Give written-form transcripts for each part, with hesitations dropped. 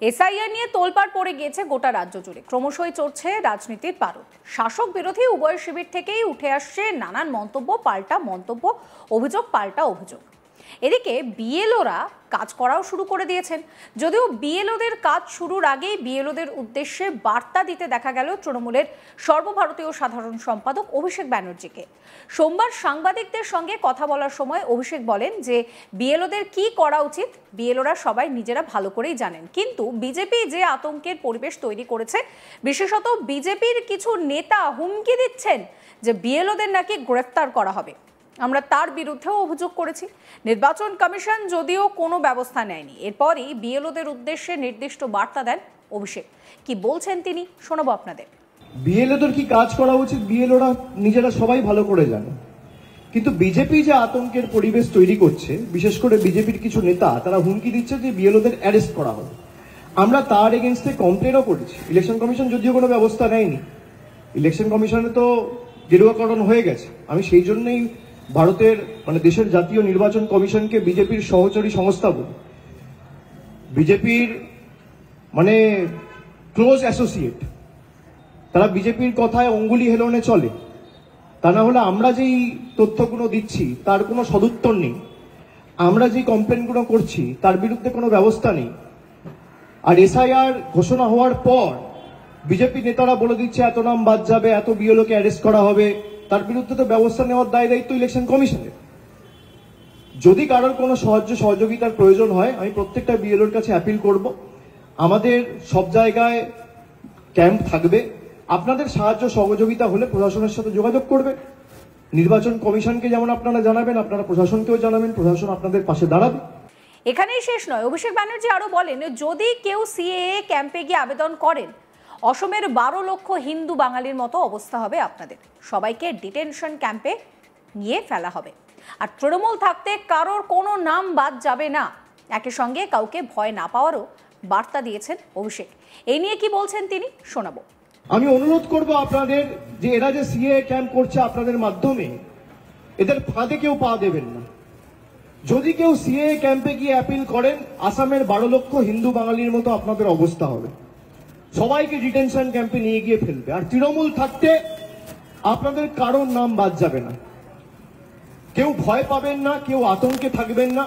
SIR নিয়ে তোলপাড় পড়ে গিয়েছে গোটা রাজ্য জুড়ে। ক্রমশই চড়ছে রাজনীতির পারদ। শাসক বিরোধী উভয় শিবির থেকেই উঠে আসছে নানান মন্তব্য, পাল্টা মন্তব্য, অভিযোগ পাল্টা অভিযোগ। এদিকে বিএলওরা কাজ করাও শুরু করে দিয়েছেন। যদিও বিএলওদের কাজ শুরুর আগেই বিএলওদের উদ্দেশ্যে বার্তা দিতে দেখা গেল তৃণমূলের সর্বভারতীয় সাধারণ সম্পাদক অভিষেক ব্যানার্জিকে। সোমবার সাংবাদিকদের সঙ্গে কথা বলার সময় অভিষেক বলেন যে বিএলওদের কি করা উচিত বিএলওরা সবাই নিজেরা ভালো করেই জানেন, কিন্তু বিজেপি যে আতঙ্কের পরিবেশ তৈরি করেছে, বিশেষত বিজেপির কিছু নেতা হুমকি দিচ্ছেন যে বিএলওদের নাকি গ্রেফতার করা হবে। আমরা তার বিরুদ্ধেও অভিযোগ করেছি। নির্বাচন কমিশন যদিও কোনো ব্যবস্থা নেয়নি। এরপরই বিএলওদের উদ্দেশ্যে নির্দিষ্ট বার্তা দেন অভিষেক। কি বলছেন তিনি শোনাবো আপনাদের। বিএলওদের কি কাজ করা উচিত বিএলওরা নিজেরা সবাই ভালো করে জানে, কিন্তু বিজেপি যে আতঙ্কের পরিবেশ তৈরি করছে, বিশেষ করে বিজেপির কিছু নেতা, তারা হুমকি দিচ্ছে যে বিএলওদের অ্যারেস্ট করা হবে। আমরা তার এগেনস্টে কমপ্লেনও করেছি। ইলেকশন কমিশন যদিও কোনো ব্যবস্থা নেয়নি, ইলেকশন কমিশনে তো গেরুয়াকরণ হয়ে গেছে। আমি সেই জন্যই ভারতের দেশের জাতীয় নির্বাচন কমিশনকে বিজেপির সহচরী সংস্থা বলি। বিজেপির ক্লোজ অ্যাসোসিয়েট, তারা বিজেপির কথায় অঙ্গুলি হেলনে চলে। তা না হলে আমরা যেই তথ্যগুলো দিচ্ছি তার কোনো সদুত্তর নেই, আমরা যেই কমপ্লেনগুলো করছি তার বিরুদ্ধে কোনো ব্যবস্থা নেই। আর এসআইআর ঘোষণা হওয়ার পর বিজেপি নেতারা বলে দিচ্ছে এত নাম বাদ যাবে, এত বিএলওকে অ্যারেস্ট করা হবে, তার বিরুদ্ধে তো ব্যবস্থা নেওয়ার দায় দায়িত্ব ইলেকশন কমিশনের। যদি কারোর কোনো সাহায্য সহযোগিতার প্রয়োজন হয়, আমি প্রত্যেকটা বিএলওর কাছে অ্যাপিল করব, আমাদের সব জায়গায় ক্যাম্প থাকবে। আপনাদের সাহায্য সহযোগিতা হলে প্রশাসনের সাথে যোগাযোগ করবে। নির্বাচন কমিশনকে যেমন আপনারা জানাবেন, আপনারা প্রশাসনকেও জানাবেন, প্রশাসন আপনাদের পাশে দাঁড়াবে। এখানেই শেষ নয়। অভিষেক ব্যানার্জি আরো বলেন, যদি কেউ সিএএ ক্যাম্পে গিয়ে আবেদন করেন, অসমের 12 লক্ষ হিন্দু বাঙালির মতো অবস্থা হবে আপনাদের। সবাইকে ডিটেনশন ক্যাম্পে নিয়ে ফেলা হবে। আর তৃণমূল থাকতে কারোর কোনো নাম বাদ যাবে না। একই সঙ্গে কাউকে ভয় না পাওয়ারও বার্তা দিয়েছেন অভিষেক। এই নিয়ে কি বলছেন তিনি শোনাবো। আমি অনুরোধ করব আপনাদের যে এরা যে সিএএ ক্যাম্প করছে আপনাদের মাধ্যমে, এদের ফাঁদে কেউ পা দেবেন না। যদি কেউ সিএএ ক্যাম্পে গিয়ে অ্যাপিল করেন, আসামের 12 লক্ষ হিন্দু বাঙালির মতো আপনাদের অবস্থা হবে। সবাইকে ডিটেনশন ক্যাম্পে নিয়ে গিয়ে ফেলবে। আর তৃণমূল থাকতে আপনাদের কারোর নাম বাদ যাবে না। কেউ ভয় পাবেন না, কেউ আতঙ্কে থাকবেন না।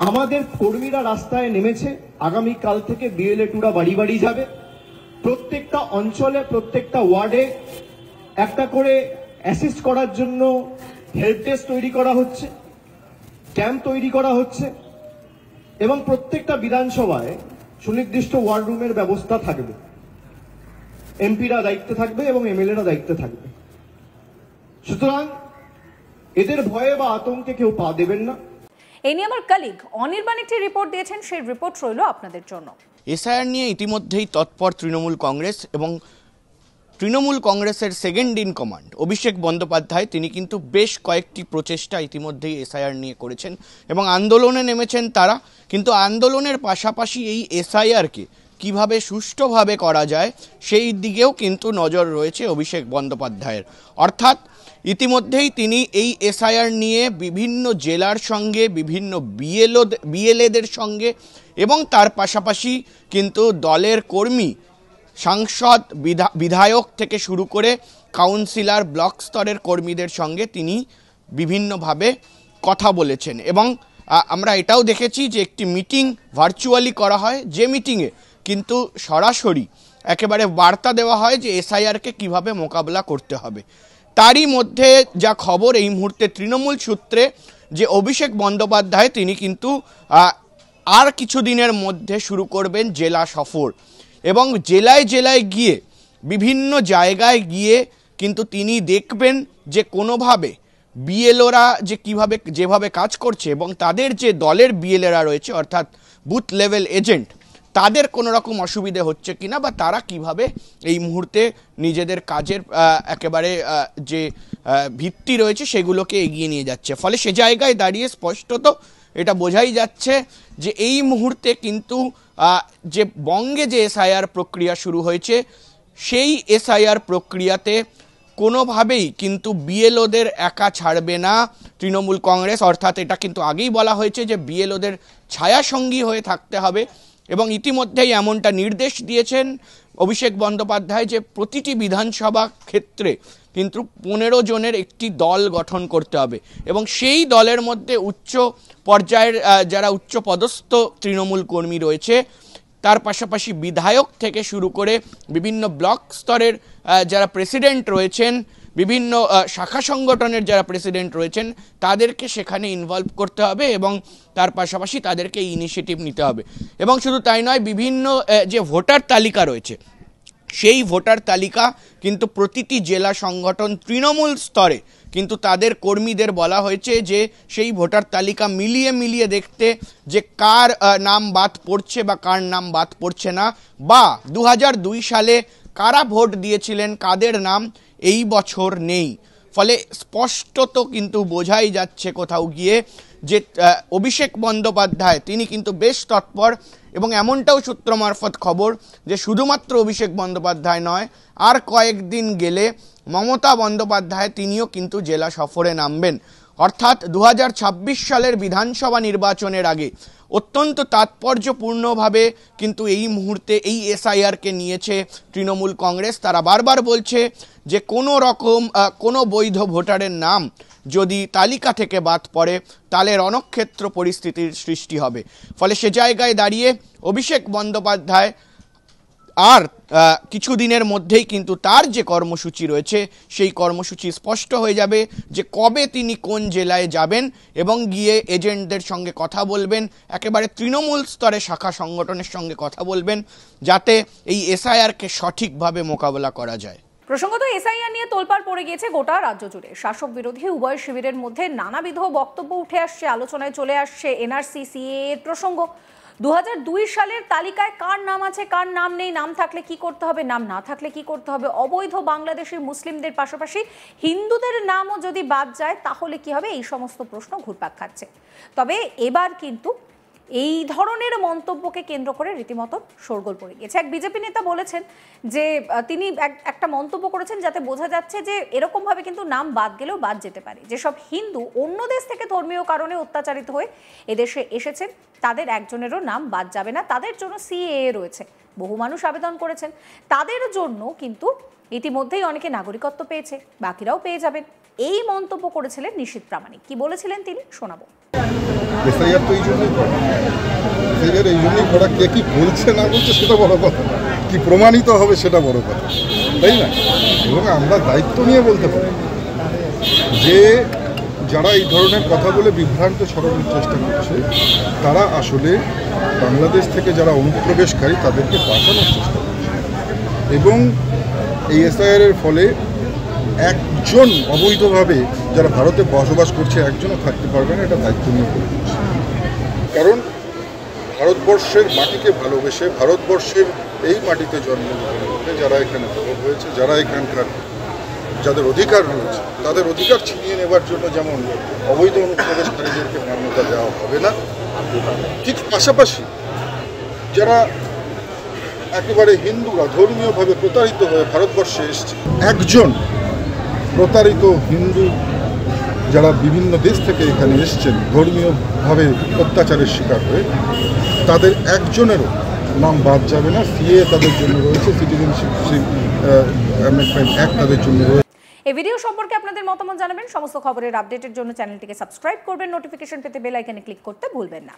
আমাদের কর্মীরা রাস্তায় নেমেছে। আগামীকাল থেকে বিএলএ-টুরা বাড়ি বাড়ি যাবে। প্রত্যেকটা অঞ্চলে, প্রত্যেকটা ওয়ার্ডে একটা করে অ্যাসিস্ট করার জন্য হেল্প ডেস্ক তৈরি করা হচ্ছে, ক্যাম্প তৈরি করা হচ্ছে, এবং প্রত্যেকটা বিধানসভায় সুনির্দিষ্ট ওয়ার্ড রুমের ব্যবস্থা থাকবে। এমপিরা দায়িত্বে থাকবে এবং এমএলএরা দায়িত্বে থাকবে। সুতরাং এদের ভয়ে বা আতঙ্কে কেউ পা দেবেন না। এই নিয়ে আমার কলিগ অনির্বাণ একটি রিপোর্ট দিয়েছেন, সেই রিপোর্ট রইল আপনাদের জন্য। এসআইআর নিয়ে ইতিমধ্যেই তৎপর তৃণমূল কংগ্রেস এবং তৃণমূল কংগ্রেসের second in command Abhishek Bandyopadhyay, তিনি কিন্তু বেশ কয়েকটি প্রচেষ্টা ইতিমধ্যেই এসআইআর নিয়ে করেছেন এবং আন্দোলনে নেমেছেন তারা। কিন্তু আন্দোলনের পাশাপাশি এই এসআইআরকে কিভাবে সুষ্ঠুভাবে করা যায় সেই দিকেও কিন্তু নজর রয়েছে অভিষেক বন্দ্যোপাধ্যায়ের। অর্থাৎ ইতিমধ্যেই তিনি এই এসআইআর নিয়ে বিভিন্ন জেলার সঙ্গে, বিভিন্ন বিএলএদের সঙ্গে এবং তার পাশাপাশি কিন্তু দলের কর্মী, সাংসদ, বিধায়ক থেকে শুরু করে কাউন্সিলর, ব্লক স্তরের কর্মীদের সঙ্গে তিনি বিভিন্নভাবে কথা বলেছেন। এবং আমরা এটাও দেখেছি যে একটি মিটিং ভার্চুয়ালি করা হয়, যে মিটিংয়ে কিন্তু সরাসরি একেবারে বার্তা দেওয়া হয় যে এসআইআরকে কিভাবে মোকাবেলা করতে হবে। তারই মধ্যে যা খবর এই মুহূর্তে তৃণমূল সূত্রে, যে অভিষেক বন্দ্যোপাধ্যায় তিনি কিন্তু আর কিছুদিনের মধ্যে শুরু করবেন জেলা সফর এবং জেলায় জেলায় গিয়ে, বিভিন্ন জায়গায় গিয়ে কিন্তু তিনি দেখবেন যে কোনোভাবে বিএলওরা যে যেভাবে কাজ করছে এবং তাদের যে দলের বিএলএরা রয়েছে, অর্থাৎ বুথ লেভেল এজেন্ট, তাদের কোনো রকম অসুবিধে হচ্ছে কিনা বা তারা কিভাবে এই মুহূর্তে নিজেদের কাজের একেবারে যে ভিত্তি রয়েছে সেগুলোকে এগিয়ে নিয়ে যাচ্ছে। ফলে সে জায়গায় দাঁড়িয়ে স্পষ্টত এটা বোঝাই যাচ্ছে যে এই মুহূর্তে কিন্তু যে বঙ্গে যে এসআইআর প্রক্রিয়া শুরু হয়েছে, সেই এসআইআর প্রক্রিয়াতে কোনোভাবেই কিন্তু বিএলওদের একা ছাড়বে না তৃণমূল কংগ্রেস। অর্থাৎ এটা কিন্তু আগেই বলা হয়েছে যে বিএলওদের ছায়াসঙ্গী হয়ে থাকতে হবে এবং ইতিমধ্যেই এমনটা নির্দেশ দিয়েছেন অভিষেক বন্দ্যোপাধ্যায় যে প্রতিটি বিধানসভা ক্ষেত্রে কিন্তু 15 জনের একটি দল গঠন করতে হবে এবং সেই দলের মধ্যে উচ্চ পর্যায়ের যারা উচ্চ পদস্থ তৃণমূল কর্মী রয়েছে, তার পাশাপাশি বিধায়ক থেকে শুরু করে বিভিন্ন ব্লক স্তরের যারা প্রেসিডেন্ট রয়েছেন, বিভিন্ন শাখা সংগঠনের যারা প্রেসিডেন্ট রয়েছেন, তাদেরকে সেখানে ইনভলভ করতে হবে এবং তার পাশাপাশি তাদেরকে ইনিশিয়েটিভ নিতে হবে। এবং শুধু তাই নয়, বিভিন্ন যে ভোটার তালিকা রয়েছে সেই ভোটার তালিকা কিন্তু প্রতিটি জেলা সংগঠন তৃণমূল স্তরে কিন্তু তাদের কর্মীদের বলা হয়েছে যে সেই ভোটার তালিকা মিলিয়ে মিলিয়ে দেখতে যে কার নাম বাদ পড়ছে বা কার নাম বাদ পড়ছে না, বা 2002 সালে কারা ভোট দিয়েছিলেন কাদের নাম এই বছর নেই। ফলে স্পষ্টত কিন্তু বোঝাই যাচ্ছে কোথাও গিয়ে যে অভিষেক বন্দ্যোপাধ্যায় তিনি কিন্তু বেশ তৎপর, এবং এমনটাও সূত্র মারফত খবর যে শুধুমাত্র অভিষেক বন্দ্যোপাধ্যায় নয়, আর কয়েকদিন গেলে মমতা বন্দ্যোপাধ্যায় তিনিও কিন্তু জেলা সফরে নামবেন। অর্থাৎ 2026 সালের বিধানসভা নির্বাচনের আগে অত্যন্ত তাৎপর্যপূর্ণভাবে কিন্তু এই মুহূর্তে এই এসআইআরকে নিয়েছে তৃণমূল কংগ্রেস। তারা বারবার বলছে যে কোনো রকম কোনো বৈধ ভোটারের নাম যদি তালিকা থেকে বাদ পড়ে তাহলে রণক্ষেত্র পরিস্থিতির সৃষ্টি হবে। ফলে সে জায়গায় দাঁড়িয়ে অভিষেক বন্দ্যোপাধ্যায় আর কিছুদিনের মধ্যেই কিন্তু তার যে কর্মসূচি রয়েছে সেই কর্মসূচি স্পষ্ট হয়ে যাবে যে কবে তিনি কোন জেলায় যাবেন এবং গিয়ে এজেন্টদের সঙ্গে কথা বলবেন, একেবারে তৃণমূল স্তরে শাখা সংগঠনের সঙ্গে কথা বলবেন যাতে এই এসআইআরকে সঠিকভাবে মোকাবেলা করা যায়। প্রসঙ্গত এসআইআর নিয়ে তোলপাড় পড়ে গিয়েছে গোটা রাজ্য জুড়ে। শাসক বিরোধী উভয় শিবিরের মধ্যে নানাবিধ বক্তব্য উঠে আসছে, আলোচনায় চলে আসছে এনআরসি সিএ এর প্রসঙ্গ। 2002 সালের তালিকায় কার নাম আছে কার নাম নেই, নাম থাকলে কি করতে হবে, নাম না থাকলে কি করতে হবে, অবৈধ বাংলাদেশি মুসলিমদের পাশাপাশি হিন্দুদের নামও যদি বাদ যায় তাহলে কি হবে, এই সমস্ত প্রশ্ন ঘুরপাক খাচ্ছে। তবে এবার কিন্তু এই ধরনের মন্তব্যকে কেন্দ্র করে রীতিমতো শোরগোল পড়ে গেছে। এক বিজেপি নেতা বলেছেন যে তিনি একটা মন্তব্য করেছেন যাতে বোঝা যাচ্ছে যে এরকমভাবে কিন্তু নাম বাদ গেলেও বাদ যেতে পারে। যেসব হিন্দু অন্য দেশ থেকে ধর্মীয় কারণে অত্যাচারিত হয়ে এদেশে এসেছেন তাদের একজনেরও নাম বাদ যাবে না, তাদের জন্য সিএএ রয়েছে, বহু মানুষ আবেদন করেছেন, তাদের জন্য কিন্তু ইতিমধ্যেই অনেকে নাগরিকত্ব পেয়েছে, বাকিরাও পেয়ে যাবেন। এই মন্তব্য করেছিলেন নিশীথ প্রামাণিক। কি বলেছিলেন তিনি শোনাবো। এসআইআর তো এই জন্যই করা, এসআইআর এই জন্যই করা, কে কি বলছে না বলছে সেটা বড় কথা, কি প্রমাণিত হবে সেটা বড় কথা, তাই না? এবং আমরা দায়িত্ব নিয়ে বলতে পারি যে যারা এই ধরনের কথা বলে বিভ্রান্ত ছড়ানোর চেষ্টা করছে তারা আসলে বাংলাদেশ থেকে যারা অনুপ্রবেশকারী তাদেরকে বাঁচানোর চেষ্টা করছে। এবং এই এসআইআরের ফলে একজন অবৈধভাবে যারা ভারতে বসবাস করছে একজনও থাকতে পারবে না, এটা দায়িত্ব নিয়ে করছে। কারণ ভারতবর্ষের মাটিকে ভালোবেসে, ভারতবর্ষের এই মাটিতে জন্মগ্রহণ করে যারা এখানে বড় হয়েছে, যারা এখানকার যাদের অধিকার রয়েছে তাদের অধিকার ছিনিয়ে নেবার জন্য যেমন অবৈধ অনুপ্রবেশকারীদেরকে মান্যতা দেওয়া হবে না, ঠিক পাশাপাশি যারা একেবারে হিন্দুরা ধর্মীয়ভাবে প্রতারিত হয়ে ভারতবর্ষে এসছে, একজন প্রতারিত হিন্দু যারা বিভিন্ন দেশ থেকে এখানে এসছেন ধর্মীয়ভাবে অত্যাচারের শিকার হয়ে, তাদের একজনেরও নাম বাদ যাবে না। সিএ তাদের জন্য রয়েছে, সিটিজেনশিপ অ্যামেন্ডমেন্ট অ্যাক্ট তাদের জন্য রয়েছে। এই ভিডিও সম্পর্কে আপনাদের মতামত জানাবেন। সমস্ত খবরের আপডেটের জন্য চ্যানেলটিকে সাবস্ক্রাইব করবেন, নোটিফিকেশন পেতে বেল আইকনে ক্লিক করতে ভুলবেন না।